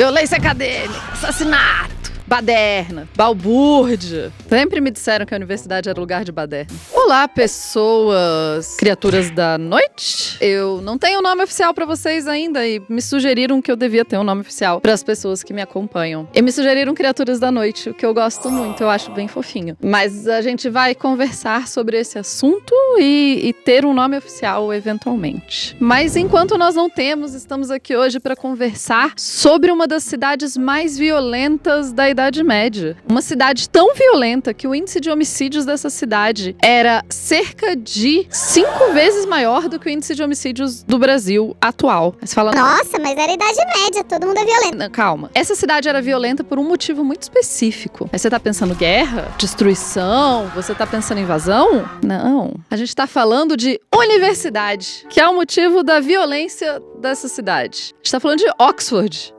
violência acadêmica, assassinato, baderna, balbúrdia. Sempre me disseram que a universidade era lugar de baderna. Olá, pessoas, criaturas da noite. Eu não tenho nome oficial pra vocês ainda e me sugeriram que eu devia ter um nome oficial pras pessoas que me acompanham. E me sugeriram criaturas da noite, o que eu gosto muito, eu acho bem fofinho. Mas a gente vai conversar sobre esse assunto e ter um nome oficial eventualmente. Mas enquanto nós não temos, estamos aqui hoje pra conversar sobre uma das cidades mais violentas da Idade Média. Uma cidade tão violenta que o índice de homicídios dessa cidade era cerca de 5 vezes maior do que o índice de homicídios do Brasil atual. Mas fala, nossa, mas era Idade Média, todo mundo é violento. não, calma. Essa cidade era violenta por um motivo muito específico. Aí você tá pensando guerra? Destruição? Você tá pensando em invasão? Não. A gente tá falando de universidade, que é o motivo da violência dessa cidade. A gente tá falando de Oxford.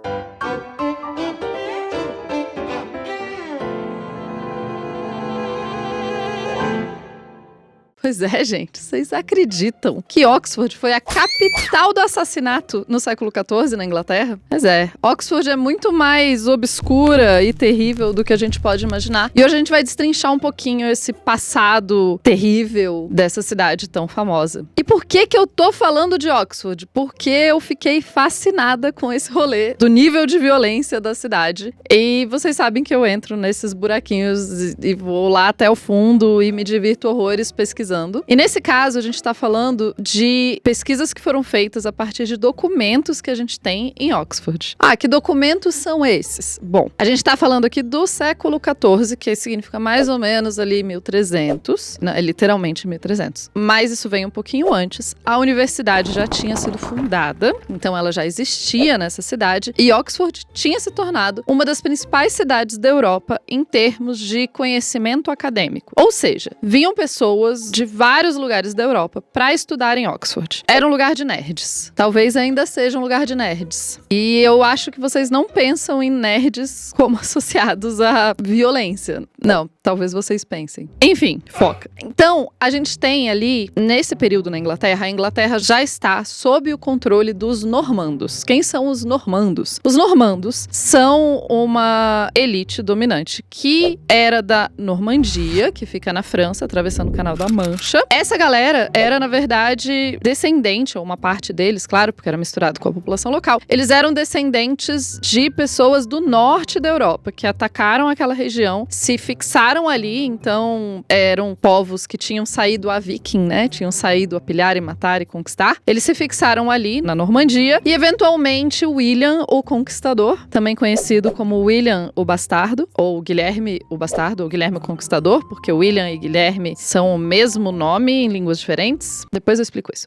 Pois é, gente. Vocês acreditam que Oxford foi a capital do assassinato no século XIV na Inglaterra? Pois é. Oxford é muito mais obscura e terrível do que a gente pode imaginar. E hoje a gente vai destrinchar um pouquinho esse passado terrível dessa cidade tão famosa. E por que eu tô falando de Oxford? Porque eu fiquei fascinada com esse rolê do nível de violência da cidade. E vocês sabem que eu entro nesses buraquinhos e vou lá até o fundo e me divirto horrores pesquisando. E nesse caso, a gente está falando de pesquisas que foram feitas a partir de documentos que a gente tem em Oxford. Ah, que documentos são esses? Bom, a gente está falando aqui do século XIV, que significa mais ou menos ali 1300, não, é literalmente 1300. Mas isso vem um pouquinho antes. A universidade já tinha sido fundada, então ela já existia nessa cidade, e Oxford tinha se tornado uma das principais cidades da Europa em termos de conhecimento acadêmico. Ou seja, vinham pessoas de vários lugares da Europa para estudar em Oxford. Era um lugar de nerds. Talvez ainda seja um lugar de nerds. E eu acho que vocês não pensam em nerds como associados à violência. Não, talvez vocês pensem. Enfim, foca. Então, a gente tem ali, nesse período na Inglaterra, a Inglaterra já está sob o controle dos normandos. Quem são os normandos? Os normandos são uma elite dominante que era da Normandia, que fica na França, atravessando o Canal da Mancha. Essa galera era, na verdade, descendente, ou uma parte deles, claro, porque era misturado com a população local. Eles eram descendentes de pessoas do norte da Europa, que atacaram aquela região, se fixaram ali, então eram povos que tinham saído a viking, né? Tinham saído a pilhar e matar e conquistar. Eles se fixaram ali, na Normandia, e eventualmente William, o Conquistador, também conhecido como William o Bastardo, ou Guilherme o Bastardo, ou Guilherme o Conquistador, porque William e Guilherme são o mesmo nome em línguas diferentes. Depois eu explico isso.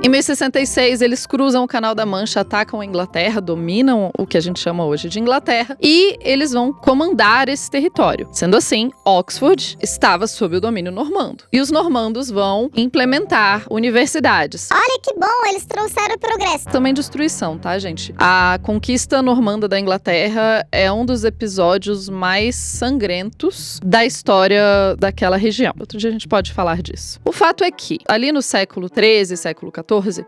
Em 1066, eles cruzam o Canal da Mancha, atacam a Inglaterra, dominam o que a gente chama hoje de Inglaterra, e eles vão comandar esse território. Sendo assim, Oxford estava sob o domínio normando. E os normandos vão implementar universidades. Olha que bom, eles trouxeram progresso. Também destruição, tá, gente? A conquista normanda da Inglaterra é um dos episódios mais sangrentos da história daquela região. Outro dia a gente pode falar disso. O fato é que, ali no século XIII, século XIV,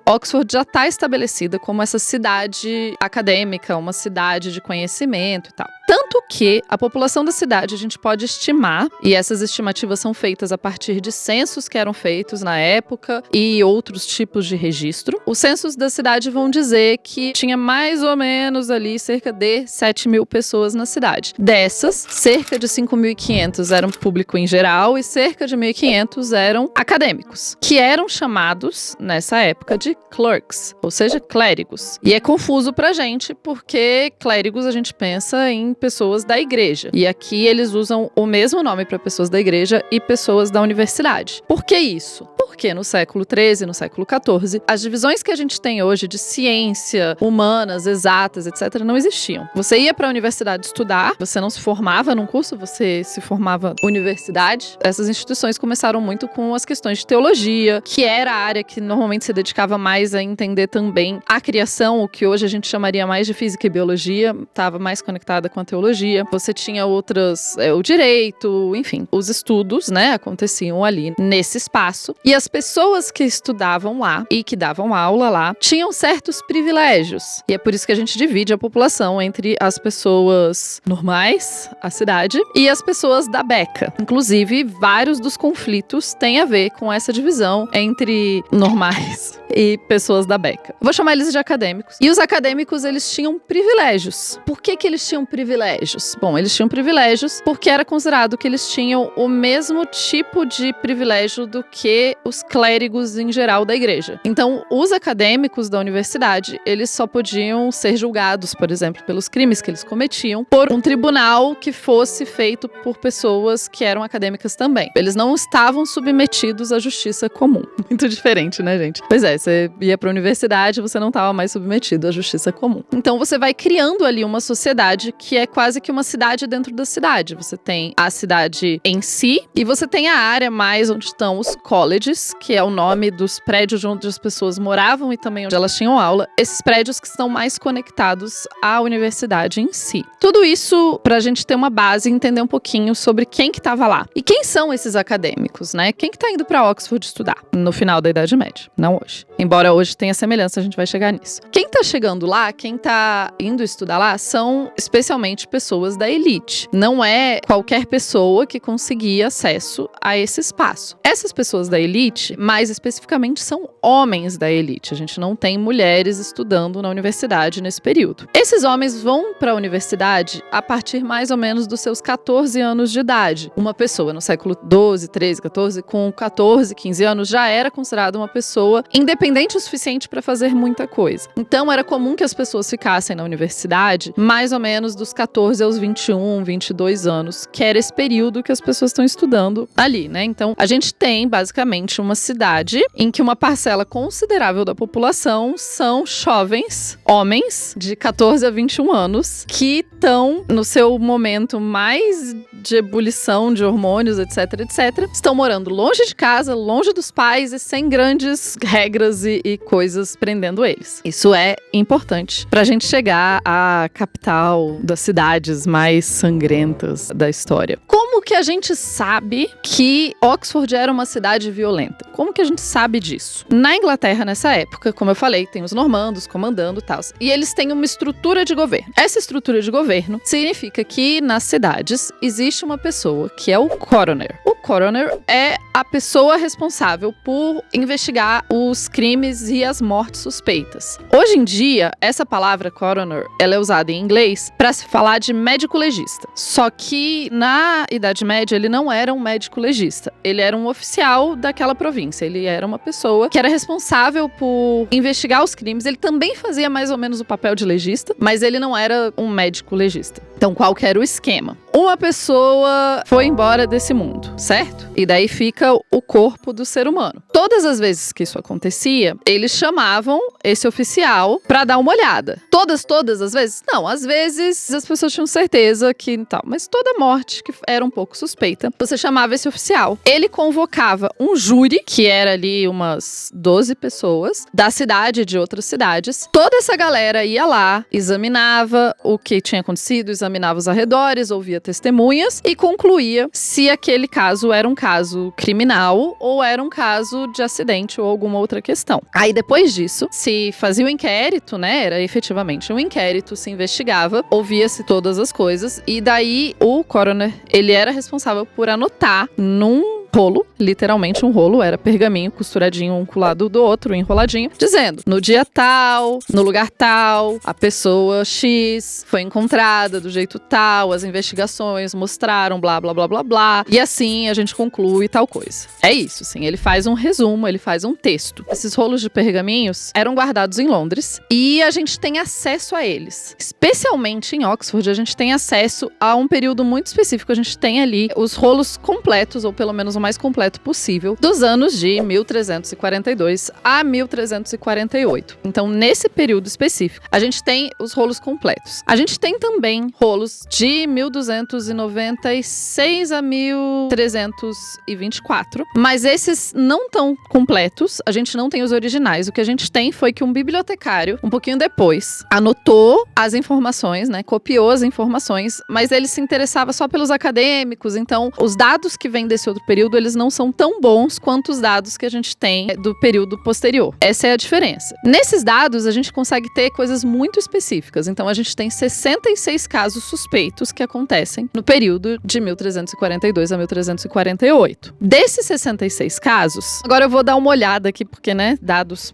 Oxford já está estabelecida como essa cidade acadêmica, uma cidade de conhecimento e tal. Tanto que a população da cidade a gente pode estimar, e essas estimativas são feitas a partir de censos que eram feitos na época e outros tipos de registro. Os censos da cidade vão dizer que tinha mais ou menos ali cerca de 7.000 pessoas na cidade. Dessas, cerca de 5.500 eram público em geral e cerca de 1.500 eram acadêmicos, que eram chamados, nessa época, de clerks, ou seja, clérigos. E é confuso pra gente, porque clérigos a gente pensa em pessoas da igreja. E aqui eles usam o mesmo nome para pessoas da igreja e pessoas da universidade. Por que isso? Porque no século XIII, no século XIV, as divisões que a gente tem hoje de ciência, humanas, exatas, etc., não existiam. Você ia para a universidade estudar, você não se formava num curso, você se formava universidade. Essas instituições começaram muito com as questões de teologia, que era a área que normalmente se dedicava mais a entender também a criação, o que hoje a gente chamaria mais de física e biologia, estava mais conectada com a teologia. Você tinha outras, o direito, enfim, os estudos, né, aconteciam ali nesse espaço. E as pessoas que estudavam lá e que davam aula lá tinham certos privilégios. E é por isso que a gente divide a população entre as pessoas normais, a cidade, e as pessoas da Beca. Inclusive, vários dos conflitos têm a ver com essa divisão entre normais e pessoas da Beca. Vou chamar eles de acadêmicos. E os acadêmicos, eles tinham privilégios. Por que eles tinham privilégios? Bom, eles tinham privilégios porque era considerado que eles tinham o mesmo tipo de privilégio do que os clérigos em geral da igreja. Então, os acadêmicos da universidade, eles só podiam ser julgados, por exemplo, pelos crimes que eles cometiam, por um tribunal que fosse feito por pessoas que eram acadêmicas também. Eles não estavam submetidos à justiça comum. Muito diferente, né, gente? Pois é, você ia pra universidade, você não estava mais submetido à justiça comum. Então, você vai criando ali uma sociedade que é quase que uma cidade dentro da cidade. Você tem a cidade em si e você tem a área mais onde estão os colleges, que é o nome dos prédios onde as pessoas moravam e também onde elas tinham aula. Esses prédios que estão mais conectados à universidade em si. Tudo isso pra gente ter uma base e entender um pouquinho sobre quem que estava lá. E quem são esses acadêmicos, né? Quem que tá indo pra Oxford estudar no final da Idade Média? Não hoje. Embora hoje tenha semelhança, a gente vai chegar nisso. Quem tá chegando lá, quem tá indo estudar lá, são especialmente pessoas da elite. Não é qualquer pessoa que conseguia acesso a esse espaço. Essas pessoas da elite, mais especificamente, são homens da elite. A gente não tem mulheres estudando na universidade nesse período. Esses homens vão para a universidade a partir mais ou menos dos seus 14 anos de idade. Uma pessoa no século 12, 13, 14, com 14, 15 anos, já era considerada uma pessoa independente o suficiente para fazer muita coisa. Então, era comum que as pessoas ficassem na universidade mais ou menos dos 14 aos 21, 22 anos, que era esse período que as pessoas estão estudando ali, né? Então, a gente tem, basicamente, uma cidade em que uma parcela considerável da população são jovens, homens de 14 a 21 anos, que estão no seu momento mais de ebulição de hormônios, etc, etc. Estão morando longe de casa, longe dos pais e sem grandes regras e coisas prendendo eles. Isso é importante pra gente chegar à capital das cidades mais sangrentas da história. Como que a gente sabe que Oxford era uma cidade violenta? Como que a gente sabe disso? Na Inglaterra, nessa época, como eu falei, tem os normandos comandando e tal, e eles têm uma estrutura de governo. Essa estrutura de governo significa que nas cidades existe uma pessoa que é o coroner. O coroner é a pessoa responsável por investigar os crimes e as mortes suspeitas. Hoje em dia, essa palavra coroner, ela é usada em inglês para se falar de médico legista. Só que na Idade Média ele não era um médico legista, ele era um oficial daquela província, ele era uma pessoa que era responsável por investigar os crimes. Ele também fazia mais ou menos o papel de legista, mas ele não era um médico legista. Então, qual que era o esquema? Uma pessoa foi embora desse mundo, certo? E daí fica o corpo do ser humano. Todas as vezes que isso acontecia, eles chamavam esse oficial pra dar uma olhada. Todas as vezes? Não, às vezes as pessoas tinham certeza que tal, mas toda morte que era um pouco suspeita, você chamava esse oficial. Ele convocava um júri, que era ali umas 12 pessoas, da cidade e de outras cidades. Toda essa galera ia lá, examinava o que tinha acontecido, examinava os arredores, ouvia testemunhas e concluía se aquele caso era um caso criminal ou era um caso de acidente ou alguma outra questão. Aí depois disso, se fazia o inquérito, né, era efetivamente um inquérito, se investigava, ouvia-se todas as coisas e daí o coroner, ele era responsável por anotar num rolo, literalmente um rolo, era pergaminho costuradinho um com o lado do outro, enroladinho, dizendo, no dia tal, no lugar tal, a pessoa X foi encontrada do jeito tal, as investigações mostraram blá, blá, blá, blá, blá, e assim a gente conclui tal coisa. É isso, sim, ele faz um resumo, ele faz um texto. Esses rolos de pergaminhos eram guardados em Londres e a gente tem acesso a eles. Especialmente em Oxford, a gente tem acesso a um período muito específico, a gente tem ali os rolos completos, ou pelo menos o mais completo possível dos anos de 1342 a 1348. Então, nesse período específico, a gente tem os rolos completos. A gente tem também rolos de 1296 a 1324, mas esses não estão completos, a gente não tem os originais. O que a gente tem foi que um bibliotecário, um pouquinho depois, anotou as informações, né, copiou as informações, mas ele se interessava só pelos acadêmicos, então os dados que vêm desse outro período, eles não são tão bons quanto os dados que a gente tem do período posterior. Essa é a diferença. Nesses dados, a gente consegue ter coisas muito específicas, então a gente tem 66 casos suspeitos que acontecem no período de 1342 a 1348. Desses 66 casos, agora eu vou dar uma olhada aqui, porque, né,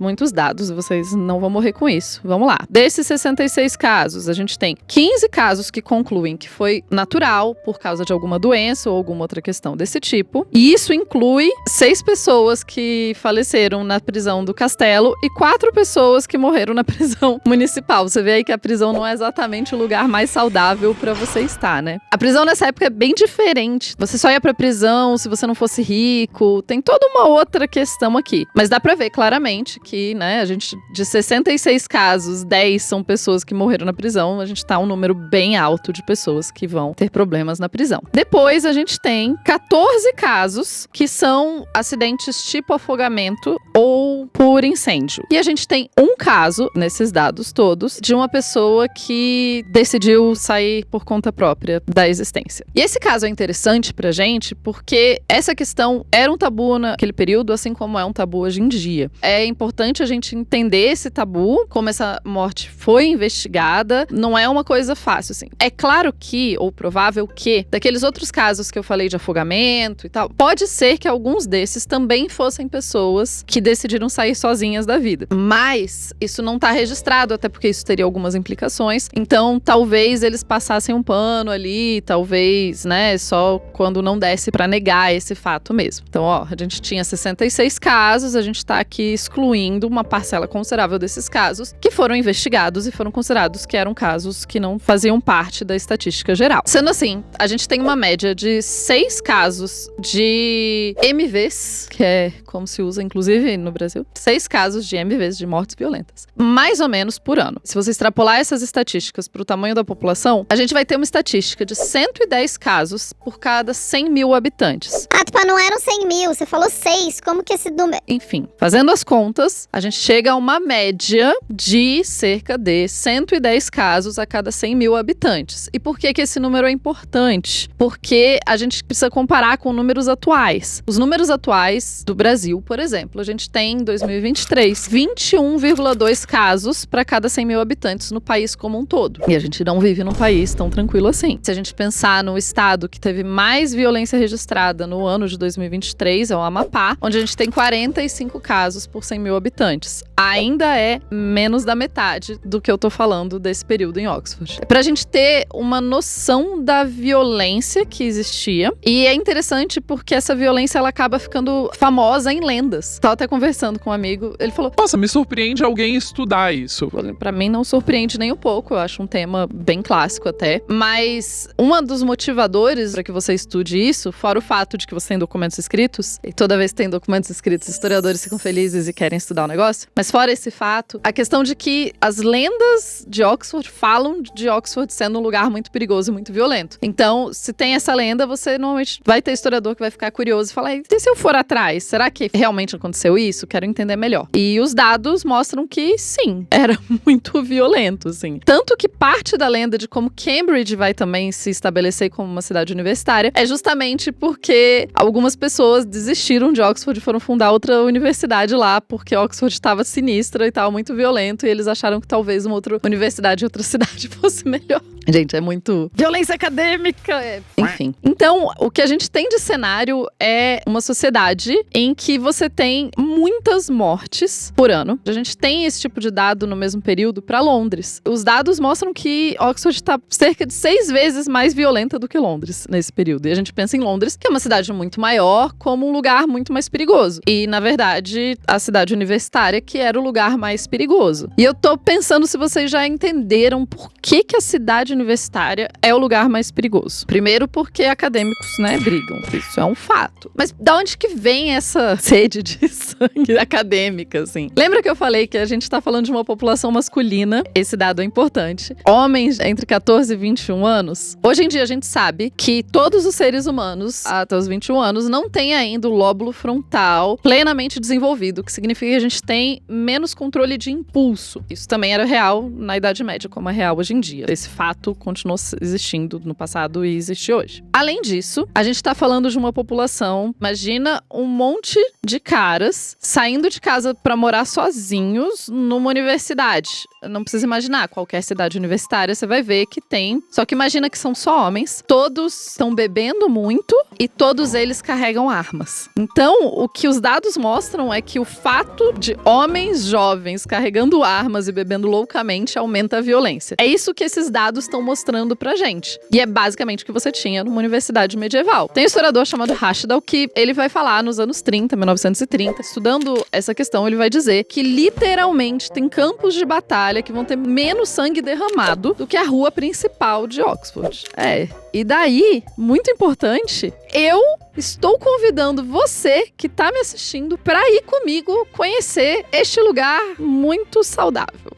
muitos dados, vocês não vão morrer com isso. Vamos lá. Desses 66 casos, a gente tem 15 casos que concluem que foi natural por causa de alguma doença ou alguma outra questão desse tipo. E isso inclui 6 pessoas que faleceram na prisão do Castelo e 4 pessoas que morreram na prisão municipal. Você vê aí que a prisão não é exatamente o lugar mais saudável pra você estar, né? A prisão nessa época é bem diferente. Você só ia pra prisão se você não fosse rico. Tem toda uma outra questão aqui. Mas dá pra ver claramente que, né, a gente, de 66 casos, 10 são pessoas que morreram na prisão. A gente tá um número bem alto de pessoas que vão ter problemas na prisão. Depois, a gente tem 14 casos que são acidentes tipo afogamento ou por incêndio. E a gente tem um caso, nesses dados todos, de uma pessoa que decidiu sair por conta própria da existência. E esse caso é interessante pra gente porque essa questão era um tabu naquele período, assim como é um tabu hoje em dia. É importante a gente entender esse tabu, como essa morte foi investigada. Não é uma coisa fácil, assim. É claro que, ou provável que, daqueles outros casos que eu falei de afogamento e tal, pode ser que alguns desses também fossem pessoas que decidiram sair sozinhas da vida. Mas isso não tá registrado, até porque isso teria algumas implicações. Então, talvez eles passassem um pano ali, talvez, né, só quando não desse pra negar esse fato mesmo. Então, ó, a gente tinha 66 casos, a gente tá aqui excluindo uma parcela considerável desses casos que foram investigados e foram considerados que eram casos que não faziam parte da estatística geral. Sendo assim, a gente tem uma média de 6 casos de MVs, que é como se usa, inclusive, no Brasil. 6 casos de MVs, de mortes violentas. Mais ou menos por ano. Se você extrapolar essas estatísticas para o tamanho da população, a gente vai ter uma estatística de 110 casos por cada 100 mil habitantes. Ah, tipo, não eram 100 mil, você falou 6. Como que esse número... Enfim, fazendo as contas, a gente chega a uma média de cerca de 110 casos a cada 100 mil habitantes. E por que que esse número é importante? Porque a gente precisa comparar com números atuais. Os números atuais do Brasil, por exemplo, a gente tem em 2023 21,2 casos para cada 100 mil habitantes no país como um todo. E a gente não vive num país tão tranquilo assim. Se a gente pensar no estado que teve mais violência registrada no ano de 2023, é o Amapá, onde a gente tem 45 casos por 100 mil habitantes. Ainda é menos da metade do que eu tô falando desse período em Oxford. Pra gente ter uma noção da violência que existia, e é interessante porque essa violência ela acaba ficando famosa em lendas. Tava até conversando com um amigo, ele falou: nossa, me surpreende alguém estudar isso. Pra mim não surpreende nem um pouco, eu acho um tema bem clássico até, mas um dos motivadores para que você estude isso, fora o fato de que você tem documentos escritos, e toda vez que tem documentos escritos, historiadores ficam felizes e querem estudar o negócio, mas fora esse fato, a questão de que as lendas de Oxford falam de Oxford sendo um lugar muito perigoso e muito violento. Então, se tem essa lenda, você normalmente vai ter historiador que vai ficar curioso e falar: e se eu for atrás, será que realmente aconteceu isso? Quero entender melhor. E os dados mostram que sim, era muito violento, assim. Tanto que parte da lenda de como Cambridge vai também se estabelecer como uma cidade universitária é justamente porque algumas pessoas desistiram de Oxford e foram fundar outra universidade lá, porque Oxford estava sinistra e tal, muito violento, e eles acharam que talvez uma outra universidade em outra cidade fosse melhor. Gente, é muito violência acadêmica. Enfim. Então, o que a gente tem de cenário é uma sociedade em que você tem muitas mortes por ano. A gente tem esse tipo de dado no mesmo período para Londres. Os dados mostram que Oxford está cerca de 6 vezes mais violenta do que Londres nesse período. E a gente pensa em Londres, que é uma cidade muito maior, como um lugar muito mais perigoso. E, na verdade, a cidade universitária que era o lugar mais perigoso. E eu tô pensando se vocês já entenderam por que a cidade universitária é o lugar mais perigoso. Primeiro porque acadêmicos, né, brigam. Isso é um um fato. Mas da onde que vem essa sede de sangue acadêmica, assim? Lembra que eu falei que a gente tá falando de uma população masculina? Esse dado é importante. Homens entre 14 e 21 anos. Hoje em dia a gente sabe que todos os seres humanos até os 21 anos não têm ainda o lóbulo frontal plenamente desenvolvido, o que significa que a gente tem menos controle de impulso. Isso também era real na Idade Média, como é real hoje em dia. Esse fato continuou existindo no passado e existe hoje. Além disso, a gente tá falando de uma população, imagina um monte de caras saindo de casa pra morar sozinhos numa universidade. Não precisa imaginar, qualquer cidade universitária você vai ver que tem. Só que imagina que são só homens, todos estão bebendo muito e todos eles carregam armas. Então, o que os dados mostram é que o fato de homens jovens carregando armas e bebendo loucamente aumenta a violência. É isso que esses dados estão mostrando pra gente. E é basicamente o que você tinha numa universidade medieval. Tem um historiador chamado Rashdal que ele vai falar nos anos 30, 1930, estudando essa questão, ele vai dizer que literalmente tem campos de batalha que vão ter menos sangue derramado do que a rua principal de Oxford. E daí, muito importante, eu estou convidando você que tá me assistindo para ir comigo conhecer este lugar muito saudável.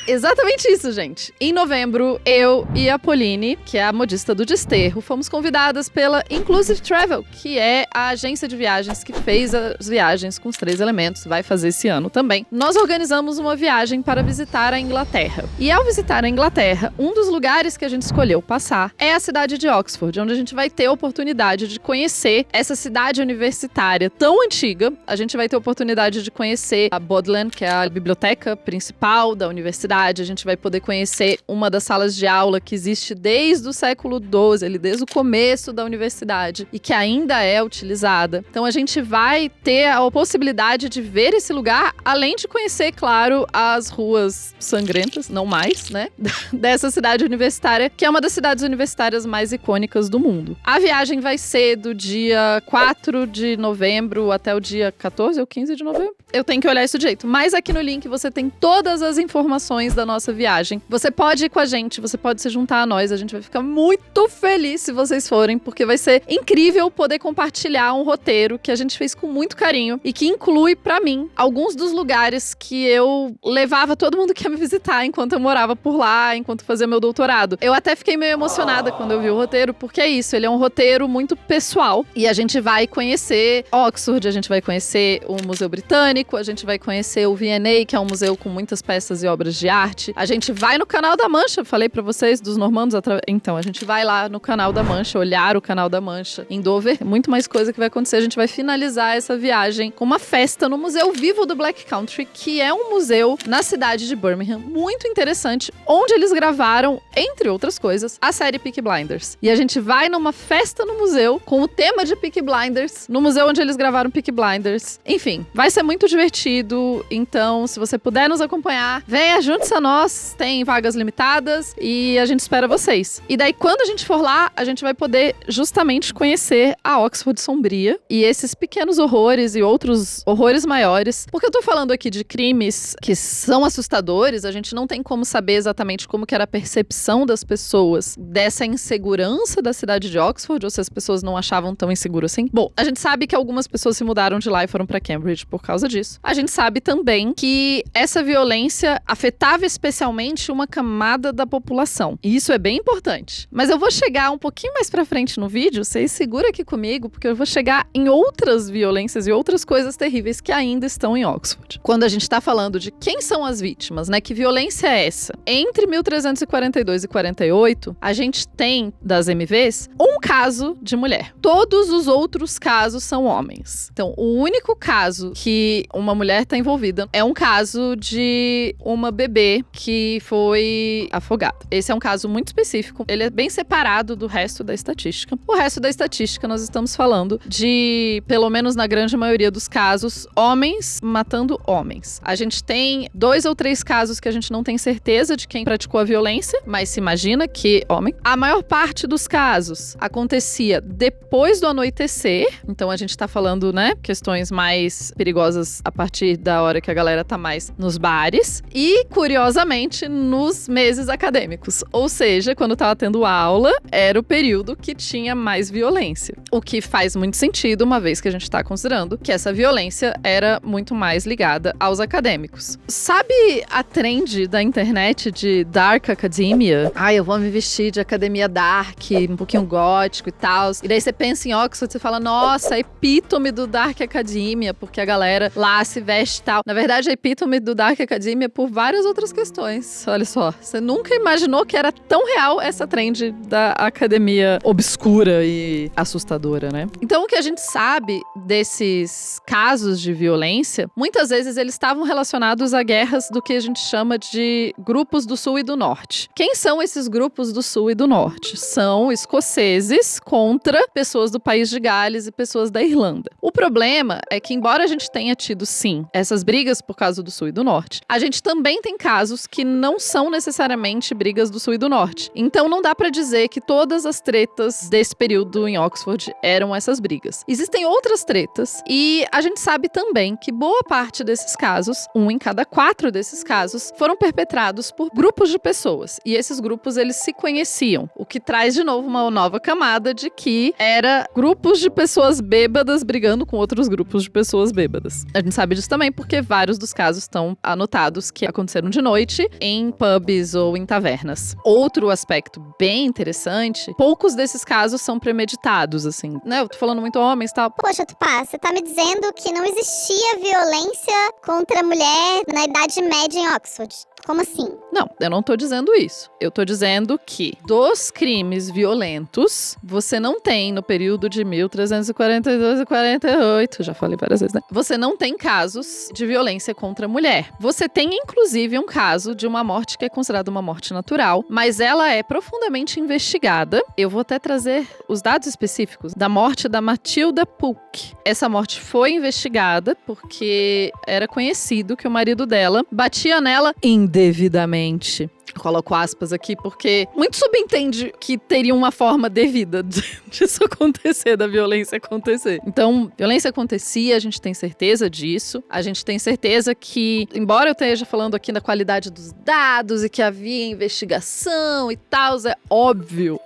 Exatamente isso, gente. Em novembro, eu e a Pauline, que é a modista do Desterro, fomos convidadas pela Inclusive Travel, que é a agência de viagens que fez as viagens com os 3 elementos, vai fazer esse ano também. Nós organizamos uma viagem para visitar a Inglaterra. E ao visitar a Inglaterra, um dos lugares que a gente escolheu passar é a cidade de Oxford, onde a gente vai ter a oportunidade de conhecer essa cidade universitária tão antiga. A gente vai ter a oportunidade de conhecer a Bodleian, que é a biblioteca principal da universidade. A gente vai poder conhecer uma das salas de aula que existe desde o século XII, desde o começo da universidade, e que ainda é utilizada. Então a gente vai ter a possibilidade de ver esse lugar, além de conhecer, claro, as ruas sangrentas, não mais, né, dessa cidade universitária, que é uma das cidades universitárias mais icônicas do mundo. A viagem vai ser do dia 4 de novembro até o dia 14 ou 15 de novembro. Eu tenho que olhar isso direito. Mas aqui no link você tem todas as informações da nossa viagem. Você pode ir com a gente, você pode se juntar a nós. A gente vai ficar muito feliz se vocês forem, porque vai ser incrível poder compartilhar um roteiro que a gente fez com muito carinho e que inclui, pra mim, alguns dos lugares que eu levava todo mundo que ia me visitar enquanto eu morava por lá, enquanto fazia meu doutorado. Eu até fiquei meio emocionada quando eu vi o roteiro, porque é isso, ele é um roteiro muito pessoal e a gente vai conhecer Oxford, a gente vai conhecer o Museu Britânico, a gente vai conhecer o V&A, que é um museu com muitas peças e obras de arte. A gente vai no Canal da Mancha, falei pra vocês dos normandos, então a gente vai lá no Canal da Mancha, olhar o Canal da Mancha em Dover, muito mais coisa que vai acontecer. A gente vai finalizar essa viagem com uma festa no Museu Vivo do Black Country, que é um museu na cidade de Birmingham, muito interessante, onde eles gravaram, entre outras coisas, a série Peaky Blinders. E a gente vai numa festa no museu com o tema de Peaky Blinders, no museu onde eles gravaram Peaky Blinders. Enfim, vai ser muito divertido, então se você puder nos acompanhar, venha, junte-se a nós, tem vagas limitadas e a gente espera vocês. E daí, quando a gente for lá, a gente vai poder justamente conhecer a Oxford sombria e esses pequenos horrores e outros horrores maiores. Porque eu tô falando aqui de crimes que são assustadores, a gente não tem como saber exatamente como que era a percepção das pessoas dessa insegurança da cidade de Oxford, ou se as pessoas não achavam tão inseguro assim. Bom, a gente sabe que algumas pessoas se mudaram de lá e foram pra Cambridge por causa disso. A gente sabe também que essa violência afetava especialmente uma camada da população. E isso é bem importante. Mas eu vou chegar um pouquinho mais pra frente no vídeo, vocês segura aqui comigo, porque eu vou chegar em outras violências e outras coisas terríveis que ainda estão em Oxford. Quando a gente tá falando de quem são as vítimas, né? Que violência é essa? Entre 1342 e 48, a gente tem, das MVs, um caso de mulher. Todos os outros casos são homens. Então, o único caso que uma mulher tá envolvida é um caso de uma bebê que foi afogada. Esse é um caso muito específico. Ele é bem separado do resto da estatística. O resto da estatística, nós estamos falando de, pelo menos na grande maioria dos casos, homens matando homens. A gente tem 2 ou 3 casos que a gente não tem certeza de quem praticou a violência, mas se imagina que homem. A maior parte dos casos acontecia depois do anoitecer, então a gente tá falando, né, questões mais perigosas a partir da hora que a galera tá mais nos bares. escolares e, curiosamente, nos meses acadêmicos. Ou seja, quando estava tendo aula, era o período que tinha mais violência. O que faz muito sentido, uma vez que a gente está considerando que essa violência era muito mais ligada aos acadêmicos. Sabe a trend da internet de Dark Academia? Eu vou me vestir de academia dark, um pouquinho gótico e tal. E daí você pensa em Oxford, você fala, nossa, epítome do Dark Academia, porque a galera lá se veste e tal. Na verdade, a epítome do Dark Academia por várias outras questões. Olha só, você nunca imaginou que era tão real essa trend da academia obscura e assustadora, né? Então, o que a gente sabe desses casos de violência, muitas vezes eles estavam relacionados a guerras do que a gente chama de grupos do Sul e do Norte. Quem são esses grupos do Sul e do Norte? São escoceses contra pessoas do país de Gales e pessoas da Irlanda. O problema é que, embora a gente tenha tido, sim, essas brigas por causa do Sul e do Norte, a gente também tem casos que não são necessariamente brigas do Sul e do Norte. Então, não dá pra dizer que todas as tretas desse período em Oxford eram essas brigas. Existem outras tretas e a gente sabe também que boa parte desses casos, 1 em cada 4 desses casos, foram perpetrados por grupos de pessoas. E esses grupos, eles se conheciam, o que traz de novo uma nova camada de que era grupos de pessoas bêbadas brigando com outros grupos de pessoas bêbadas. A gente sabe disso também porque vários dos casos estão anotados que aconteceram de noite em pubs ou em tavernas. Outro aspecto bem interessante, poucos desses casos são premeditados, assim, né? Eu tô falando muito homens e tal. Poxa, Tupá, você tá me dizendo que não existia violência contra a mulher na Idade Média em Oxford? Como assim? Não, eu não tô dizendo isso. Eu tô dizendo que dos crimes violentos, você não tem no período de 1342 e 48, já falei várias vezes, né? Você não tem casos de violência contra a mulher. Você tem, inclusive, um caso de uma morte que é considerada uma morte natural, mas ela é profundamente investigada. Eu vou até trazer os dados específicos da morte da Matilda Pulk. Essa morte foi investigada porque era conhecido que o marido dela batia nela indevidamente. Eu coloco aspas aqui porque muito subentende que teria uma forma devida disso acontecer, da violência acontecer. Então, violência acontecia, a gente tem certeza disso. A gente tem certeza que, embora eu esteja falando aqui da qualidade dos dados e que havia investigação e tal, é óbvio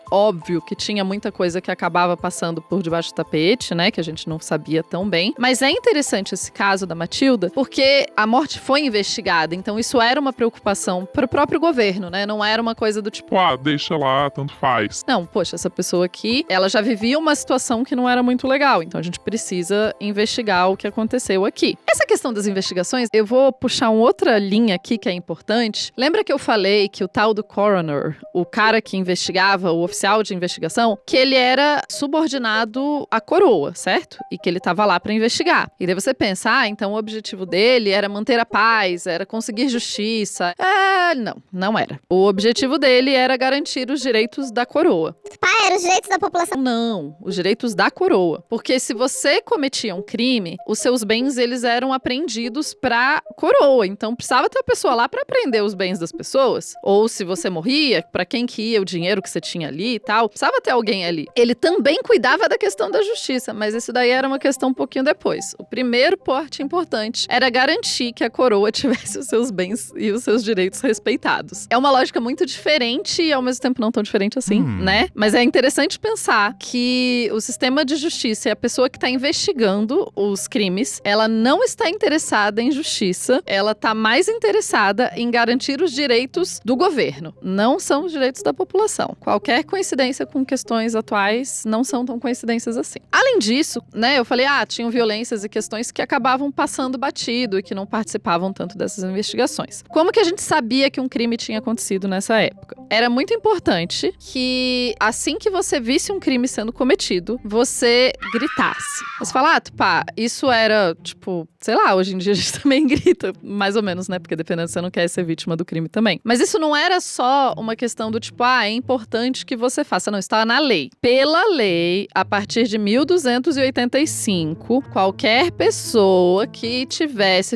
que tinha muita coisa que acabava passando por debaixo do tapete, né, que a gente não sabia tão bem. Mas é interessante esse caso da Matilda, porque a morte foi investigada, então isso era uma preocupação para o próprio governo, né? Não era uma coisa do tipo, deixa lá, tanto faz. não, poxa, essa pessoa aqui, ela já vivia uma situação que não era muito legal, então a gente precisa investigar o que aconteceu aqui. Essa questão das investigações, eu vou puxar uma outra linha aqui que é importante. Lembra que eu falei que o tal do coroner, o cara que investigava, o oficial de investigação, que ele era subordinado à coroa, certo? E que ele estava lá para investigar. E daí você pensa, então o objetivo dele era manter a paz, era conseguir justiça. Não era. O objetivo dele era garantir os direitos da coroa. Eram os direitos da população. Não, os direitos da coroa. Porque se você cometia um crime, os seus bens, eles eram apreendidos pra coroa. Então, precisava ter uma pessoa lá pra apreender os bens das pessoas. Ou se você morria, pra quem que ia o dinheiro que você tinha ali e tal. Precisava ter alguém ali. Ele também cuidava da questão da justiça, mas isso daí era uma questão um pouquinho depois. O primeiro parte importante era garantir que a coroa tivesse os seus bens e os seus direitos respeitados. É uma lógica muito diferente e ao mesmo tempo não tão diferente assim, né? Mas é interessante pensar que o sistema de justiça e a pessoa que está investigando os crimes, ela não está interessada em justiça, ela está mais interessada em garantir os direitos do governo. Não são os direitos da população. Qualquer coincidência com questões atuais não são tão coincidências assim. Além disso, né, eu falei, tinham violências e questões que acabavam passando batido e que não participavam tanto dessas investigações. Como que a gente sabia que um crime tinha acontecido nessa época? Era muito importante que, assim que você visse um crime sendo cometido, você gritasse. Você fala, Tupá, isso era, tipo, sei lá, hoje em dia a gente também grita, mais ou menos, né? Porque dependendo, você não quer ser vítima do crime também. Mas isso não era só uma questão do tipo, é importante que você faça. Não, estava na lei. Pela lei, a partir de 1285, qualquer pessoa que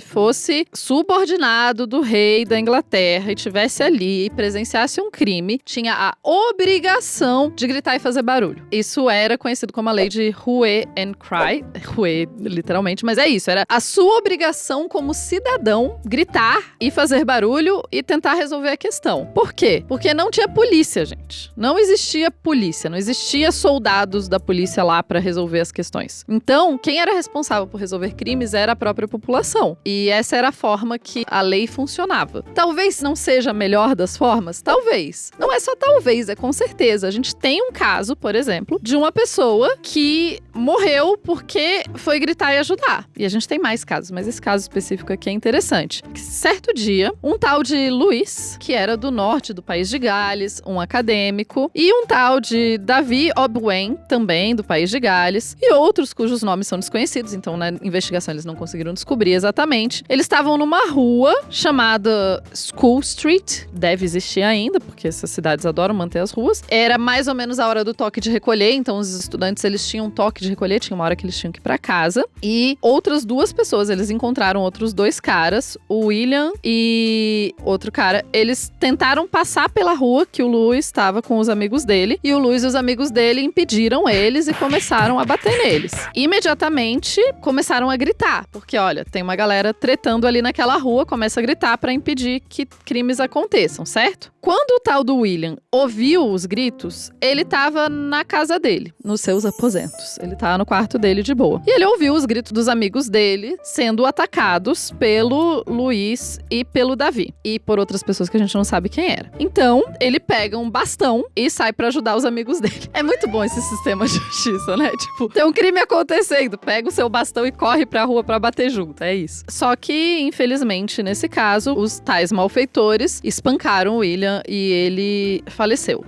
fosse subordinado do rei da Inglaterra e tivesse ali ali e presenciasse um crime, tinha a obrigação de gritar e fazer barulho. Isso era conhecido como a lei de hue and cry. Hue, literalmente, mas é isso. Era a sua obrigação como cidadão gritar e fazer barulho e tentar resolver a questão. Por quê? Porque não tinha polícia, gente. Não existia polícia, não existia soldados da polícia lá pra resolver as questões. Então, quem era responsável por resolver crimes era a própria população. E essa era a forma que a lei funcionava. Talvez não seja a melhor das formas? Talvez. Não é só talvez, é com certeza. A gente tem um caso, por exemplo, de uma pessoa que morreu porque foi gritar e ajudar. E a gente tem mais casos, mas esse caso específico aqui é interessante. Certo dia, um tal de Luiz, que era do norte do país de Gales, um acadêmico, e um tal de Davi Obwen, também do país de Gales, e outros cujos nomes são desconhecidos, então na investigação eles não conseguiram descobrir exatamente. Eles estavam numa rua chamada School Street, deve existir ainda, porque essas cidades adoram manter as ruas. Era mais ou menos a hora do toque de recolher, então os estudantes eles tinham um toque de recolher, tinha uma hora que eles tinham que ir pra casa, e outras duas pessoas, eles encontraram outros dois caras, o William e outro cara, eles tentaram passar pela rua que o Luiz estava com os amigos dele, e o Luiz e os amigos dele impediram eles e começaram a bater neles. Imediatamente começaram a gritar, porque olha, tem uma galera tretando ali naquela rua, começa a gritar pra impedir que crimes aconteçam, certo? Quando o tal do William ouviu os gritos, ele tava na casa dele, nos seus aposentos. Ele tava no quarto dele de boa. E ele ouviu os gritos dos amigos dele sendo atacados pelo Luiz e pelo Davi. E por outras pessoas que a gente não sabe quem era. Então, ele pega um bastão e sai pra ajudar os amigos dele. É muito bom esse sistema de justiça, né? Tipo, tem um crime acontecendo, pega o seu bastão e corre pra rua pra bater junto. É isso. Só que, infelizmente, nesse caso, os tais malfeitores espancaram o William e ele faleceu.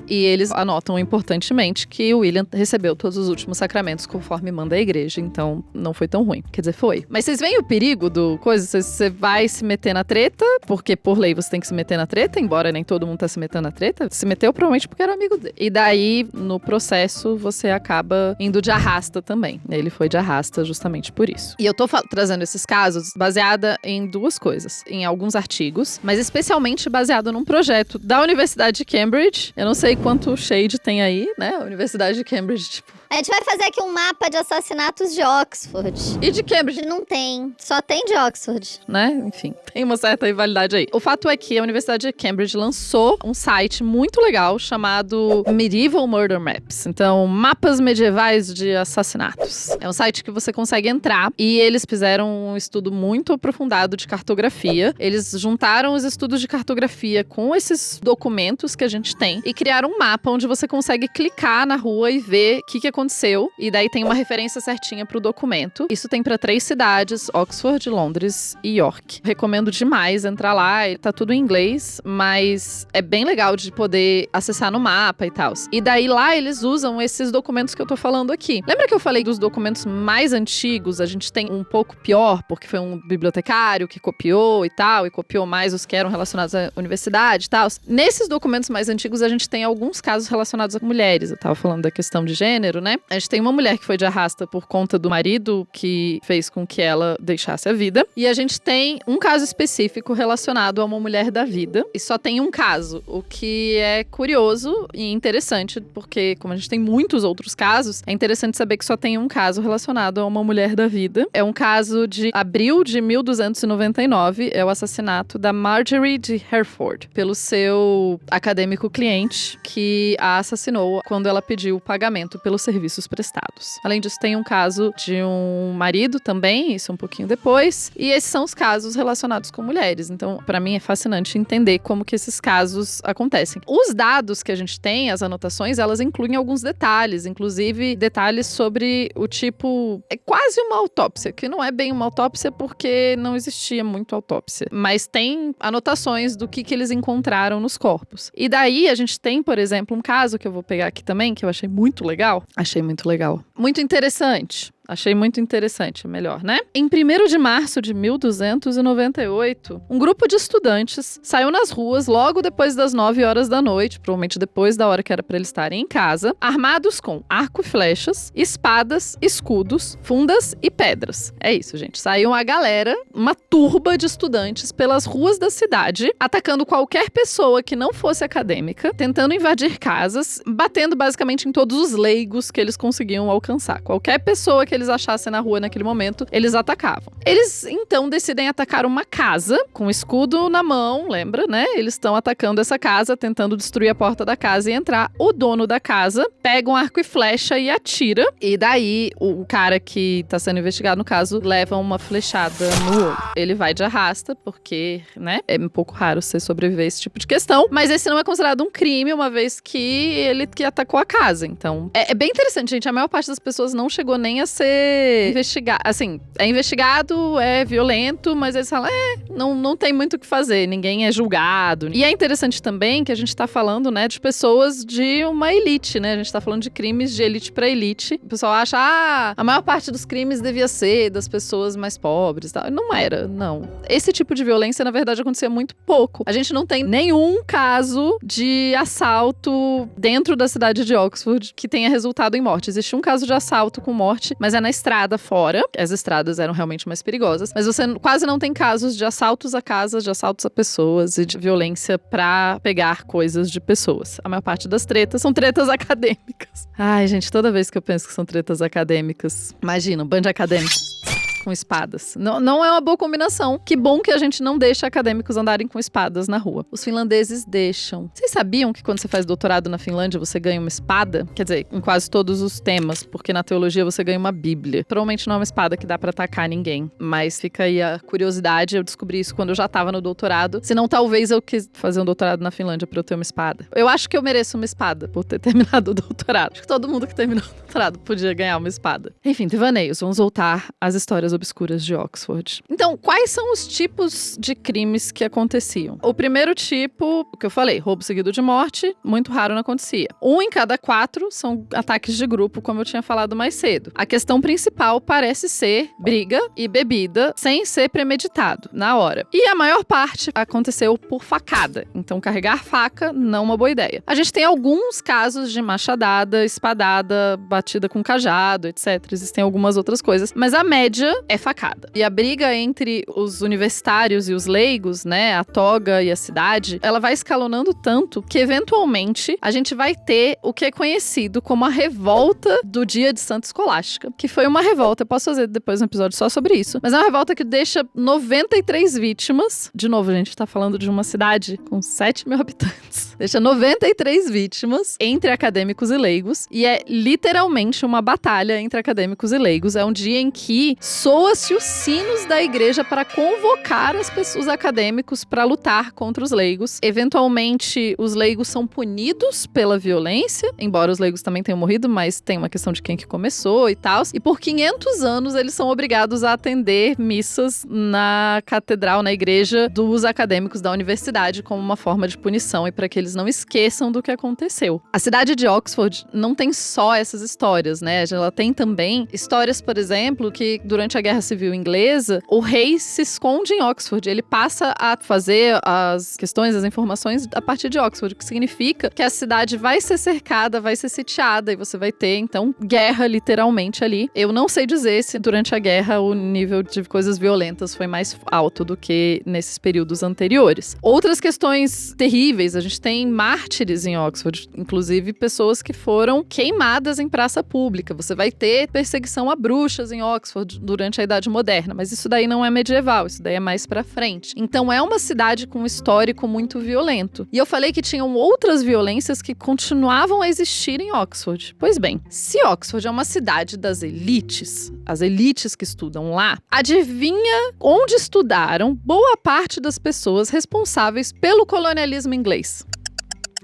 E eles anotam importantemente que o William recebeu todos os últimos sacramentos conforme manda a igreja, então não foi tão ruim. Quer dizer, foi. Mas vocês veem o perigo do coisa? Você vai se meter na treta, porque por lei você tem que se meter na treta, embora nem todo mundo tá se metendo na treta. Se meteu provavelmente porque era amigo dele. E daí, no processo, você acaba indo de arrasta também. Ele foi de arrasta justamente por isso. E eu tô trazendo esses casos baseada em duas coisas. Em alguns artigos, mas especialmente baseado num projeto da Universidade de Cambridge. Eu não sei quanto shade tem aí, né? A Universidade de Cambridge, tipo... A gente vai fazer aqui um mapa de assassinatos de Oxford. E de Cambridge? Não tem. Só tem de Oxford. Né? Enfim, tem uma certa rivalidade aí. O fato é que a Universidade de Cambridge lançou um site muito legal chamado Medieval Murder Maps. Então, mapas medievais de assassinatos. É um site que você consegue entrar e eles fizeram um estudo muito aprofundado de cartografia. Eles juntaram os estudos de cartografia com esses documentos que a gente tem e criaram um mapa onde você consegue clicar na rua e ver o que aconteceu. E daí tem uma referência certinha pro documento. Isso tem pra 3 cidades, Oxford, Londres e York. Recomendo demais entrar lá, tá tudo em inglês, mas é bem legal de poder acessar no mapa e tal. E daí lá eles usam esses documentos que eu tô falando aqui. Lembra que eu falei dos documentos mais antigos? A gente tem um pouco pior, porque foi um bibliotecário que copiou e tal, e copiou mais os que eram relacionados à universidade e tal. Nesses documentos mais antigos, a gente tem alguns casos relacionados a mulheres. Eu tava falando da questão de gênero, né? A gente tem uma mulher que foi de arrasta por conta do marido que fez com que ela deixasse a vida. E a gente tem um caso específico relacionado a uma mulher da vida. E só tem um caso, o que é curioso e interessante, porque como a gente tem muitos outros casos, é interessante saber que só tem um caso relacionado a uma mulher da vida. É um caso de abril de 1299, é o assassinato da Marjorie de Hereford pelo seu acadêmico cliente que a assassinou quando ela pediu o pagamento pelos serviços prestados. Além disso, tem um caso de um marido também, isso um pouquinho depois, e esses são os casos relacionados com mulheres. Então, pra mim é fascinante entender como que esses casos acontecem. Os dados que a gente tem, as anotações, elas incluem alguns detalhes, inclusive detalhes sobre o tipo... É quase uma autópsia, que não é bem uma autópsia porque não existia muito autópsia, mas tem anotações do que eles encontraram nos corpos. E daí a gente tem, por exemplo, um caso que eu vou pegar aqui também, que eu achei muito legal. Achei muito legal. Muito interessante. Achei muito interessante, melhor, né? Em 1º de março de 1298, um grupo de estudantes saiu nas ruas logo depois das 9 horas da noite, provavelmente depois da hora que era para eles estarem em casa, armados com arco e flechas, espadas, escudos, fundas e pedras. É isso, gente. Saiu a galera, uma turba de estudantes pelas ruas da cidade, atacando qualquer pessoa que não fosse acadêmica, tentando invadir casas, batendo basicamente em todos os leigos que eles conseguiam alcançar. Qualquer pessoa que eles achassem na rua naquele momento, eles atacavam. Eles, então, decidem atacar uma casa com escudo na mão, lembra, né? Eles estão atacando essa casa, tentando destruir a porta da casa e entrar. O dono da casa pega um arco e flecha e atira. E daí, o cara que tá sendo investigado, no caso, leva uma flechada no olho. Ele vai de arrasta, porque, né, é um pouco raro você sobreviver a esse tipo de questão. Mas esse não é considerado um crime, uma vez que ele que atacou a casa. Então, é bem interessante, gente. A maior parte das pessoas não chegou nem a ser investigado. Assim, é investigado, é violento, mas eles falam, não tem muito o que fazer, ninguém é julgado. E é interessante também que a gente tá falando, né, de pessoas de uma elite, né? A gente tá falando de crimes de elite pra elite. O pessoal acha, a maior parte dos crimes devia ser das pessoas mais pobres, tal. Não era, não. Esse tipo de violência, na verdade, acontecia muito pouco. A gente não tem nenhum caso de assalto dentro da cidade de Oxford que tenha resultado em morte. Existe um caso de assalto com morte, mas é na estrada fora. As estradas eram realmente mais perigosas. Mas você quase não tem casos de assaltos a casas, de assaltos a pessoas e de violência pra pegar coisas de pessoas. A maior parte das tretas são tretas acadêmicas. Ai, gente, toda vez que eu penso que são tretas acadêmicas, imagina, um bando de acadêmicos com espadas. Não é uma boa combinação. Que bom que a gente não deixa acadêmicos andarem com espadas na rua. Os finlandeses deixam. Vocês sabiam que quando você faz doutorado na Finlândia, você ganha uma espada? Quer dizer, em quase todos os temas, porque na teologia você ganha uma bíblia. Provavelmente não é uma espada que dá pra atacar ninguém, mas fica aí a curiosidade. Eu descobri isso quando eu já tava no doutorado. Senão, talvez eu quis fazer um doutorado na Finlândia pra eu ter uma espada. Eu acho que eu mereço uma espada por ter terminado o doutorado. Acho que todo mundo que terminou o doutorado podia ganhar uma espada. Enfim, devaneios. Vamos voltar às histórias obscuras de Oxford. Então, quais são os tipos de crimes que aconteciam? O primeiro tipo, o que eu falei, roubo seguido de morte, muito raro não acontecia. 1 em cada 4 são ataques de grupo, como eu tinha falado mais cedo. A questão principal parece ser briga e bebida, sem ser premeditado, na hora. E a maior parte aconteceu por facada. Então, carregar faca, não uma boa ideia. A gente tem alguns casos de machadada, espadada, batida com cajado, etc. Existem algumas outras coisas, mas a média é facada. E a briga entre os universitários e os leigos, né, a toga e a cidade, ela vai escalonando tanto que, eventualmente, a gente vai ter o que é conhecido como a revolta do Dia de Santa Escolástica, que foi uma revolta, eu posso fazer depois um episódio só sobre isso, mas é uma revolta que deixa 93 vítimas. De novo, a gente tá falando de uma cidade com 7 mil habitantes. Deixa 93 vítimas entre acadêmicos e leigos, e é literalmente uma batalha entre acadêmicos e leigos. É um dia em que soa-se os sinos da igreja para convocar as pessoas, os acadêmicos, para lutar contra os leigos. Eventualmente, os leigos são punidos pela violência, embora os leigos também tenham morrido, mas tem uma questão de quem que começou e tal. E por 500 anos, eles são obrigados a atender missas na catedral, na igreja dos acadêmicos da universidade, como uma forma de punição e para que eles não esqueçam do que aconteceu. A cidade de Oxford não tem só essas histórias, né? Ela tem também histórias, por exemplo, que durante a Guerra Civil Inglesa, o rei se esconde em Oxford. Ele passa a fazer as questões, as informações a partir de Oxford, o que significa que a cidade vai ser cercada, vai ser sitiada e você vai ter, então, guerra literalmente ali. Eu não sei dizer se durante a guerra o nível de coisas violentas foi mais alto do que nesses períodos anteriores. Outras questões terríveis, a gente tem mártires em Oxford, inclusive pessoas que foram queimadas em praça pública. Você vai ter perseguição a bruxas em Oxford durante a Idade Moderna, mas isso daí não é medieval, isso daí é mais pra frente. Então é uma cidade com um histórico muito violento. E eu falei que tinham outras violências que continuavam a existir em Oxford. Pois bem, se Oxford é uma cidade das elites, as elites que estudam lá, adivinha onde estudaram boa parte das pessoas responsáveis pelo colonialismo inglês?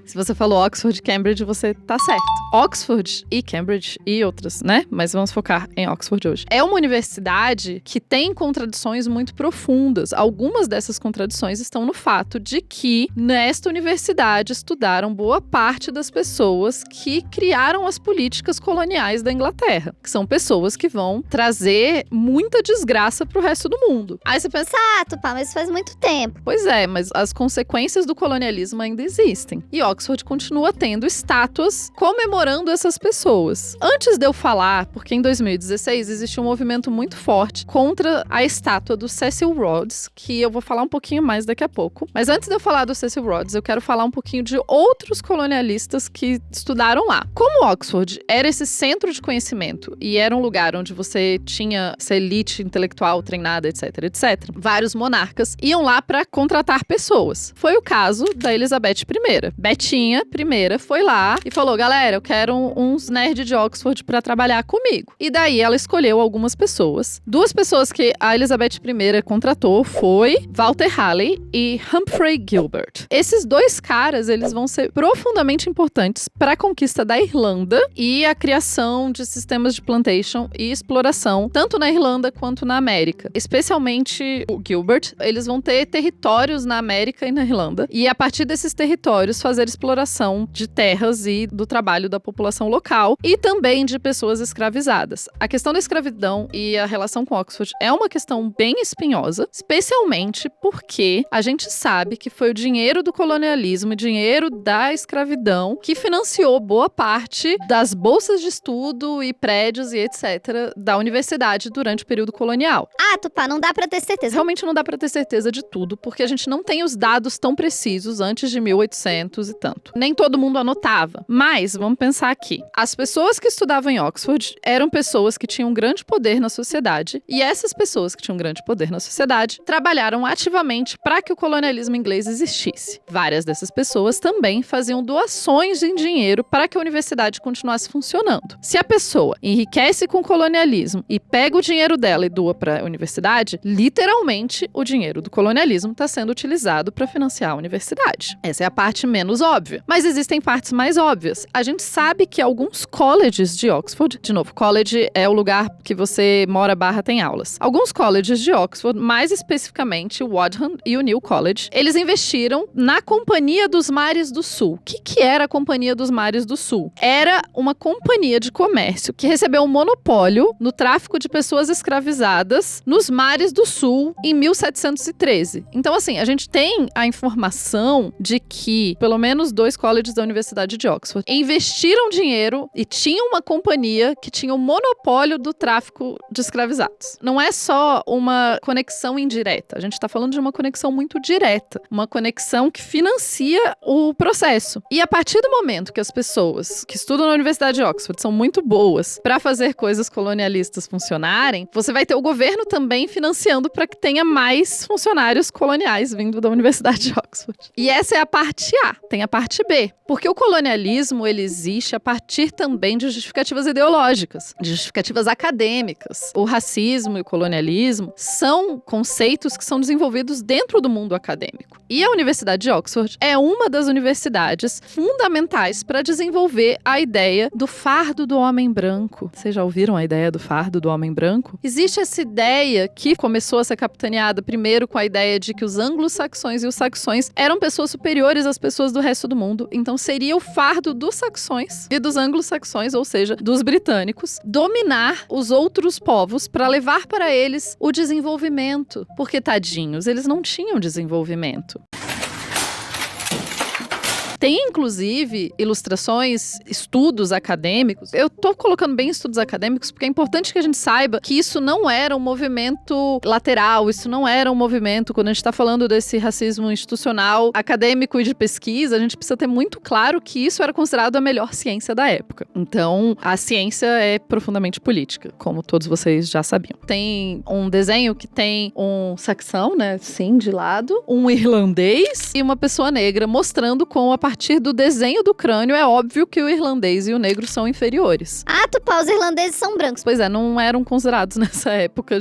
Se você falou Oxford, Cambridge, você tá certo. Oxford e Cambridge e outras, né? Mas vamos focar em Oxford hoje. É uma universidade que tem contradições muito profundas. Algumas dessas contradições estão no fato de que nesta universidade estudaram boa parte das pessoas que criaram as políticas coloniais da Inglaterra, que são pessoas que vão trazer muita desgraça pro resto do mundo. Aí você pensa, Tupá, mas faz muito tempo. Pois é, mas as consequências do colonialismo ainda existem. E Oxford continua tendo estátuas comemorando essas pessoas. Antes de eu falar, porque em 2016 existe um movimento muito forte contra a estátua do Cecil Rhodes, que eu vou falar um pouquinho mais daqui a pouco. Mas antes de eu falar do Cecil Rhodes, eu quero falar um pouquinho de outros colonialistas que estudaram lá. Como Oxford era esse centro de conhecimento e era um lugar onde você tinha essa elite intelectual treinada, etc, etc, vários monarcas iam lá para contratar pessoas. Foi o caso da Elizabeth I. Betinha I foi lá e falou, galera, eu quero uns nerds de Oxford para trabalhar comigo. E daí ela escolheu algumas pessoas. Duas pessoas que a Elizabeth I contratou foi Walter Raleigh e Humphrey Gilbert. Esses dois caras, eles vão ser profundamente importantes para a conquista da Irlanda e a criação de sistemas de plantation e exploração, tanto na Irlanda quanto na América. Especialmente o Gilbert, eles vão ter territórios na América e na Irlanda, e a partir desses territórios fazer exploração de terras e do trabalho da população local e também de pessoas escravizadas. A questão da escravidão e a relação com Oxford é uma questão bem espinhosa, especialmente porque a gente sabe que foi o dinheiro do colonialismo, o dinheiro da escravidão que financiou boa parte das bolsas de estudo e prédios e etc. da universidade durante o período colonial. Tupá, não dá pra ter certeza. Realmente não dá pra ter certeza de tudo, porque a gente não tem os dados tão precisos antes de 1800 e tanto. Nem todo mundo anotava. Mas, vamos pensar aqui. As pessoas que estudavam em Oxford eram pessoas que tinham um grande poder na sociedade, e essas pessoas que tinham um grande poder na sociedade trabalharam ativamente para que o colonialismo inglês existisse. Várias dessas pessoas também faziam doações em dinheiro para que a universidade continuasse funcionando. Se a pessoa enriquece com o colonialismo e pega o dinheiro dela e doa para a universidade, literalmente o dinheiro do colonialismo está sendo utilizado para financiar a universidade. Essa é a parte menos óbvia. Mas existem partes mais óbvias. A gente sabe que alguns colleges de Oxford, de novo, college é o lugar que você mora / tem aulas. Alguns colleges de Oxford, mais especificamente o Wadham e o New College, eles investiram na Companhia dos Mares do Sul. O que era a Companhia dos Mares do Sul? Era uma companhia de comércio que recebeu um monopólio no tráfico de pessoas escravizadas nos mares do Sul em 1713. Então, assim, a gente tem a informação de que pelo menos 2 colleges da Universidade de Oxford investiram dinheiro e tinham uma companhia que tinha o monopólio do tráfico de escravizados. Não é só uma conexão indireta, a gente está falando de uma conexão muito direta, uma conexão que financia o processo. E a partir do momento que as pessoas que estudam na Universidade de Oxford são muito boas para fazer coisas colonialistas funcionarem, você vai ter o governo também financiando para que tenha mais funcionários coloniais vindo da Universidade de Oxford. E essa é a parte A. Tem a parte B. Porque o colonialismo, ele existe a partir também de justificativas ideológicas, de justificativas acadêmicas. O racismo e o colonialismo são conceitos que são desenvolvidos dentro do mundo acadêmico. E a Universidade de Oxford é uma das universidades fundamentais para desenvolver a ideia do fardo do homem branco. Vocês já ouviram a ideia do fardo do homem branco? Existe essa ideia que começou a ser capitaneada primeiro com a ideia de que os anglo-saxões e os saxões eram pessoas superiores às pessoas do resto do mundo. Então seria o fardo dos saxões e dos anglo-saxões, ou seja, dos britânicos, dominar os outros povos para levar para eles o desenvolvimento. Porque, tadinhos, eles não tinham desenvolvimento. Tem, inclusive, ilustrações, estudos acadêmicos. Eu tô colocando bem estudos acadêmicos porque é importante que a gente saiba que isso não era um movimento lateral, isso não era um movimento, quando a gente tá falando desse racismo institucional, acadêmico e de pesquisa, a gente precisa ter muito claro que isso era considerado a melhor ciência da época. Então, a ciência é profundamente política, como todos vocês já sabiam. Tem um desenho que tem um saxão, né, sim, de lado, um irlandês e uma pessoa negra mostrando como a partir partir do desenho do crânio, é óbvio que o irlandês e o negro são inferiores. Ah, Tupá, os irlandeses são brancos. Pois é, não eram considerados nessa época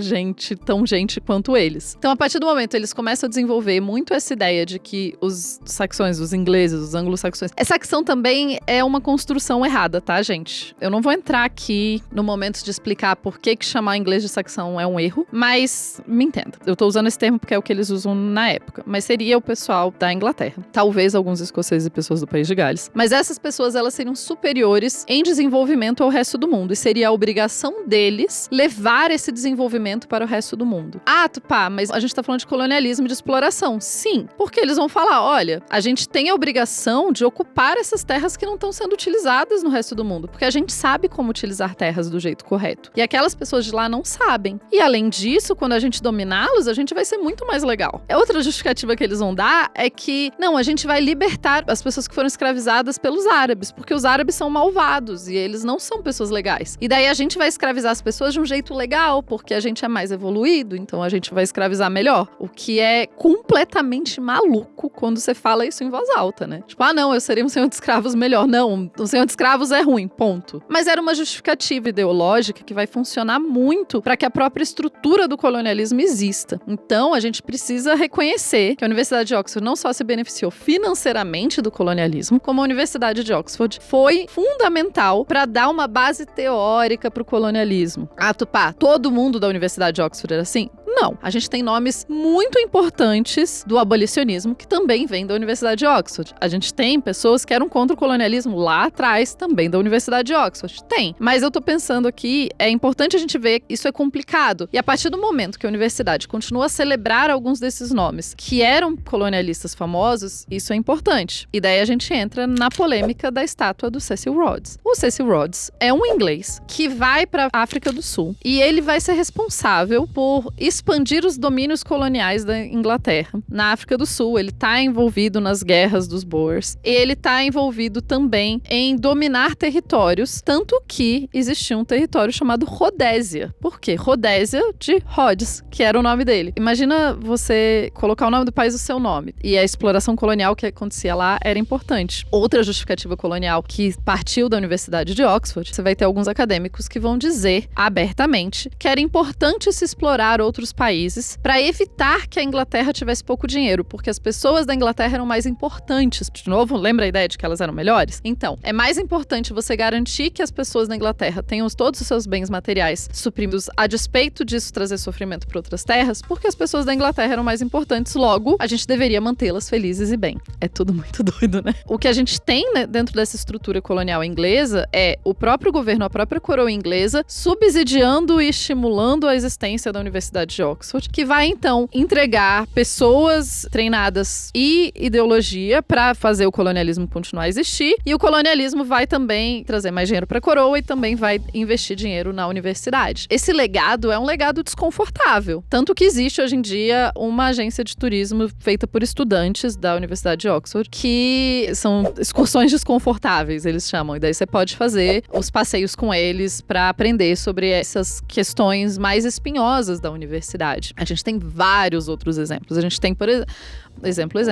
tão gente quanto eles. Então, a partir do momento eles começam a desenvolver muito essa ideia de que os saxões, os ingleses, os anglo-saxões... Saxão também é uma construção errada, tá, gente? Eu não vou entrar aqui no momento de explicar por que chamar inglês de saxão é um erro, mas me entenda. Eu tô usando esse termo porque é o que eles usam na época. Mas seria o pessoal da Inglaterra. Talvez alguns escoceses e pessoas do País de Gales. Mas essas pessoas, elas seriam superiores em desenvolvimento ao resto do mundo. E seria a obrigação deles levar esse desenvolvimento para o resto do mundo. Ah, Tupá, mas a gente tá falando de colonialismo e de exploração. Sim, porque eles vão falar, olha, a gente tem a obrigação de ocupar essas terras que não estão sendo utilizadas no resto do mundo. Porque a gente sabe como utilizar terras do jeito correto. E aquelas pessoas de lá não sabem. E além disso, quando a gente dominá-los, a gente vai ser muito mais legal. Outra justificativa que eles vão dar é que, não, a gente vai libertar as pessoas que foram escravizadas pelos árabes, porque os árabes são malvados e eles não são pessoas legais. E daí a gente vai escravizar as pessoas de um jeito legal, porque a gente é mais evoluído, então a gente vai escravizar melhor. O que é completamente maluco quando você fala isso em voz alta, né? Tipo, ah, não, eu seria um senhor de escravos melhor. Não, um senhor de escravos é ruim, ponto. Mas era uma justificativa ideológica que vai funcionar muito para que a própria estrutura do colonialismo exista. Então, a gente precisa reconhecer que a Universidade de Oxford não só se beneficiou financeiramente do colonialismo, como a Universidade de Oxford foi fundamental para dar uma base teórica para o colonialismo. Ah, Tupá, todo mundo da Universidade de Oxford era assim? Não. A gente tem nomes muito importantes do abolicionismo que também vêm da Universidade de Oxford. A gente tem pessoas que eram contra o colonialismo lá atrás, também da Universidade de Oxford. Tem. Mas eu tô pensando aqui, é importante a gente ver que isso é complicado. E a partir do momento que a universidade continua a celebrar alguns desses nomes que eram colonialistas famosos, isso é importante. E daí a gente entra na polêmica da estátua do Cecil Rhodes. O Cecil Rhodes é um inglês que vai para a África do Sul e ele vai ser responsável por expandir os domínios coloniais da Inglaterra. Na África do Sul, ele está envolvido nas guerras dos Boers. Ele está envolvido também em dominar territórios, tanto que existia um território chamado Rodésia. Por quê? Rodésia de Rhodes, que era o nome dele. Imagina você colocar o nome do país no seu nome. E a exploração colonial que acontecia lá era importante. Outra justificativa colonial que partiu da Universidade de Oxford, você vai ter alguns acadêmicos que vão dizer abertamente que era importante se explorar outros países para evitar que a Inglaterra tivesse pouco dinheiro, porque as pessoas da Inglaterra eram mais importantes. De novo, lembra a ideia de que elas eram melhores? Então, é mais importante você garantir que as pessoas da Inglaterra tenham todos os seus bens materiais supridos, a despeito disso trazer sofrimento para outras terras, porque as pessoas da Inglaterra eram mais importantes, logo, a gente deveria mantê-las felizes e bem. É tudo muito doido, né? O que a gente tem, né, dentro dessa estrutura colonial inglesa é o próprio governo, a própria coroa inglesa, subsidiando e estimulando a existência da Universidade de Oxford, que vai, então, entregar pessoas treinadas e ideologia para fazer o colonialismo continuar a existir, e o colonialismo vai também trazer mais dinheiro para a coroa e também vai investir dinheiro na universidade. Esse legado é um legado desconfortável, tanto que existe hoje em dia uma agência de turismo feita por estudantes da Universidade de Oxford, que são excursões desconfortáveis, eles chamam, e daí você pode fazer os passeios com eles para aprender sobre essas questões mais espinhosas da universidade. A gente tem vários outros exemplos. A gente tem, por exemplo,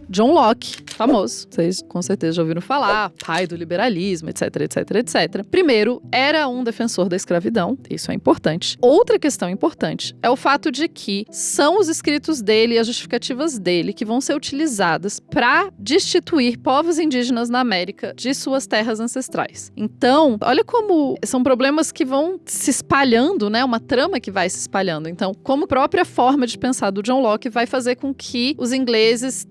John Locke, famoso. Vocês com certeza já ouviram falar, pai do liberalismo, etc. Primeiro, era um defensor da escravidão, isso é importante. Outra questão importante é o fato de que são os escritos dele e as justificativas dele que vão ser utilizadas para destituir povos indígenas na América de suas terras ancestrais. Então, olha como são problemas que vão se espalhando, né? Uma trama que vai se espalhando. Então, como a própria forma de pensar do John Locke vai fazer com que os ingleses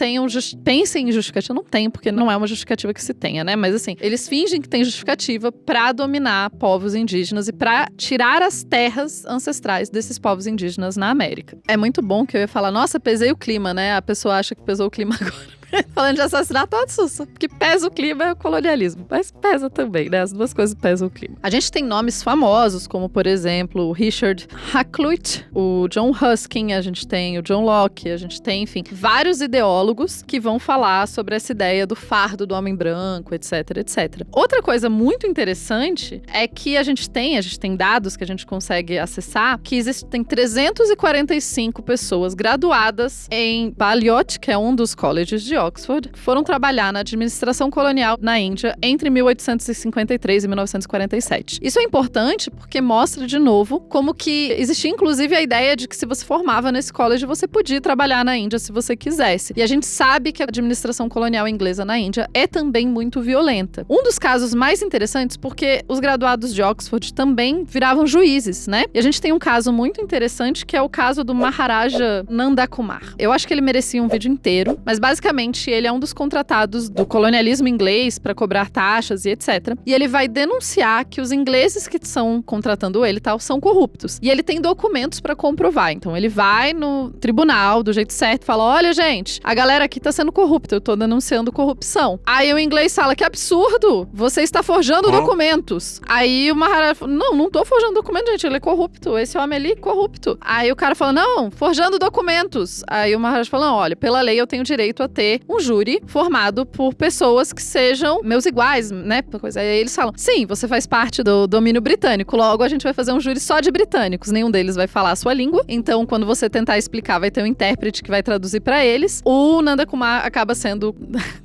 pensem em justificativa. Não tem, porque não é uma justificativa que se tenha, né? Mas assim, eles fingem que tem justificativa para dominar povos indígenas e para tirar as terras ancestrais desses povos indígenas na América. É muito bom que eu ia falar, nossa, pesei o clima, né? A pessoa acha que pesou o clima agora. Falando de assassinato, todo susto. Porque pesa o clima é o colonialismo. Mas pesa também, né? As duas coisas pesam o clima. A gente tem nomes famosos, como, por exemplo, o Richard Hakluyt, o John Ruskin, a gente tem o John Locke, a gente tem, enfim, vários ideólogos que vão falar sobre essa ideia do fardo do homem branco, etc. Outra coisa muito interessante é que a gente tem dados que a gente consegue acessar, que existem 345 pessoas graduadas em Balliol, que é um dos colleges de Oxford foram trabalhar na administração colonial na Índia entre 1853 e 1947. Isso é importante porque mostra, de novo, como que existia inclusive a ideia de que se você formava nesse college, você podia trabalhar na Índia se você quisesse. E a gente sabe que a administração colonial inglesa na Índia é também muito violenta. Um dos casos mais interessantes porque os graduados de Oxford também viravam juízes, né? E a gente tem um caso muito interessante que é o caso do Maharaja Nanda Kumar. Eu acho que ele merecia um vídeo inteiro, mas basicamente ele é um dos contratados do colonialismo inglês para cobrar taxas e etc. E ele vai denunciar que os ingleses que estão contratando ele tal são corruptos. E ele tem documentos para comprovar. Então ele vai no tribunal do jeito certo e fala: olha, gente, a galera aqui tá sendo corrupta, eu tô denunciando corrupção. Aí o inglês fala: que absurdo, você está forjando documentos. Aí o Maharaja fala: não tô forjando documento, gente, ele é corrupto, esse homem ali é corrupto. Aí o cara fala: não, forjando documentos. Aí o Maharaja fala: não, olha, pela lei eu tenho direito a ter um júri formado por pessoas que sejam meus iguais, né? Aí eles falam: sim, você faz parte do domínio britânico, logo a gente vai fazer um júri só de britânicos, nenhum deles vai falar a sua língua, então quando você tentar explicar vai ter um intérprete que vai traduzir pra eles. O Nanda Kumar acaba sendo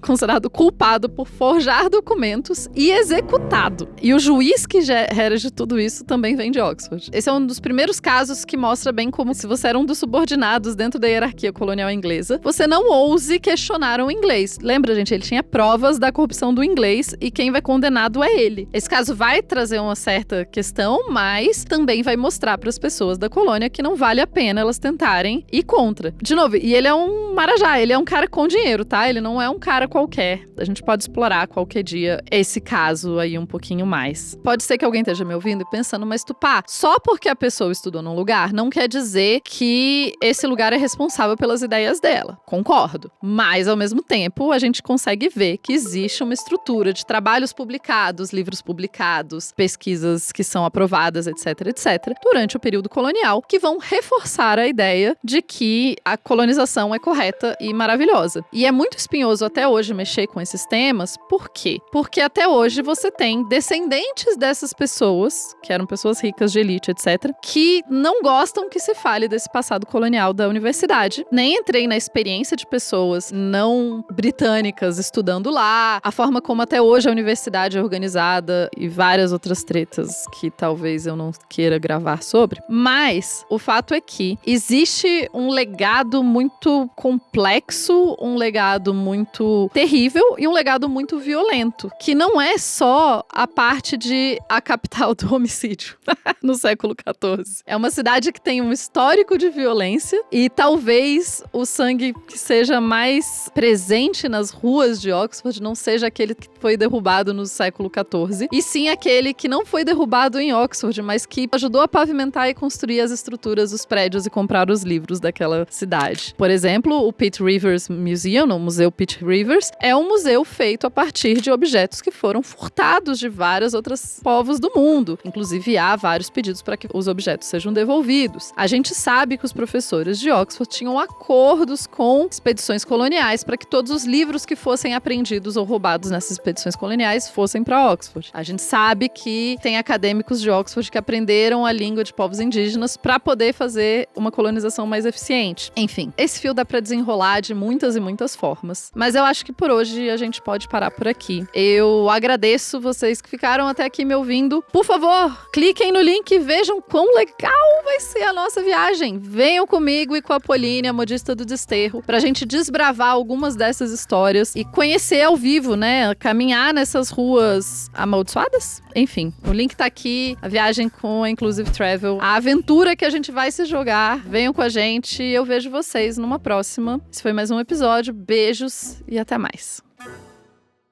considerado culpado por forjar documentos e executado. E o juiz que gera de tudo isso também vem de Oxford. Esse é um dos primeiros casos que mostra bem como, se você era um dos subordinados dentro da hierarquia colonial inglesa, você não ouse questionar o inglês. Lembra, gente, ele tinha provas da corrupção do inglês e quem vai condenado é ele. Esse caso vai trazer uma certa questão, mas também vai mostrar para as pessoas da colônia que não vale a pena elas tentarem ir contra. De novo, e ele é um marajá, ele é um cara com dinheiro, tá? Ele não é um cara qualquer. A gente pode explorar qualquer dia esse caso aí um pouquinho mais. Pode ser que alguém esteja me ouvindo e pensando: mas Tupá, só porque a pessoa estudou num lugar não quer dizer que esse lugar é responsável pelas ideias dela. Concordo. Mas, ao mesmo tempo, a gente consegue ver que existe uma estrutura de trabalhos publicados, livros publicados, pesquisas que são aprovadas, etc, etc, durante o período colonial, que vão reforçar a ideia de que a colonização é correta e maravilhosa. E é muito espinhoso até hoje mexer com esses temas. Por quê? Porque até hoje você tem descendentes dessas pessoas, que eram pessoas ricas de elite, etc, que não gostam que se fale desse passado colonial da universidade. Nem entrei na experiência de pessoas não britânicas estudando lá, a forma como até hoje a universidade é organizada e várias outras tretas que talvez eu não queira gravar sobre. Mas o fato é que existe um legado muito complexo, um legado muito terrível e um legado muito violento, que não é só a parte de a capital do homicídio no século XIV. É uma cidade que tem um histórico de violência e talvez o sangue que seja mais presente nas ruas de Oxford não seja aquele que foi derrubado no século XIV, e sim aquele que não foi derrubado em Oxford, mas que ajudou a pavimentar e construir as estruturas, os prédios e comprar os livros daquela cidade. Por exemplo, o Pitt Rivers Museum, o Museu Pitt Rivers, é um museu feito a partir de objetos que foram furtados de vários outros povos do mundo. Inclusive, há vários pedidos para que os objetos sejam devolvidos. A gente sabe que os professores de Oxford tinham acordos com expedições coloniais para que todos os livros que fossem apreendidos ou roubados nessas expedições coloniais fossem para Oxford. A gente sabe que tem acadêmicos de Oxford que aprenderam a língua de povos indígenas para poder fazer uma colonização mais eficiente. Enfim, esse fio dá para desenrolar de muitas e muitas formas. Mas eu acho que por hoje a gente pode parar por aqui. Eu agradeço vocês que ficaram até aqui me ouvindo. Por favor, cliquem no link e vejam quão legal vai ser a nossa viagem. Venham comigo e com a Pauline, a modista do Desterro, pra gente desbravar algumas dessas histórias e conhecer ao vivo, né? Caminhar nessas ruas amaldiçoadas. Enfim, o link tá aqui, a viagem com a Inclusive Travel, a aventura que a gente vai se jogar. Venham com a gente e eu vejo vocês numa próxima. Esse foi mais um episódio. Beijos e até mais.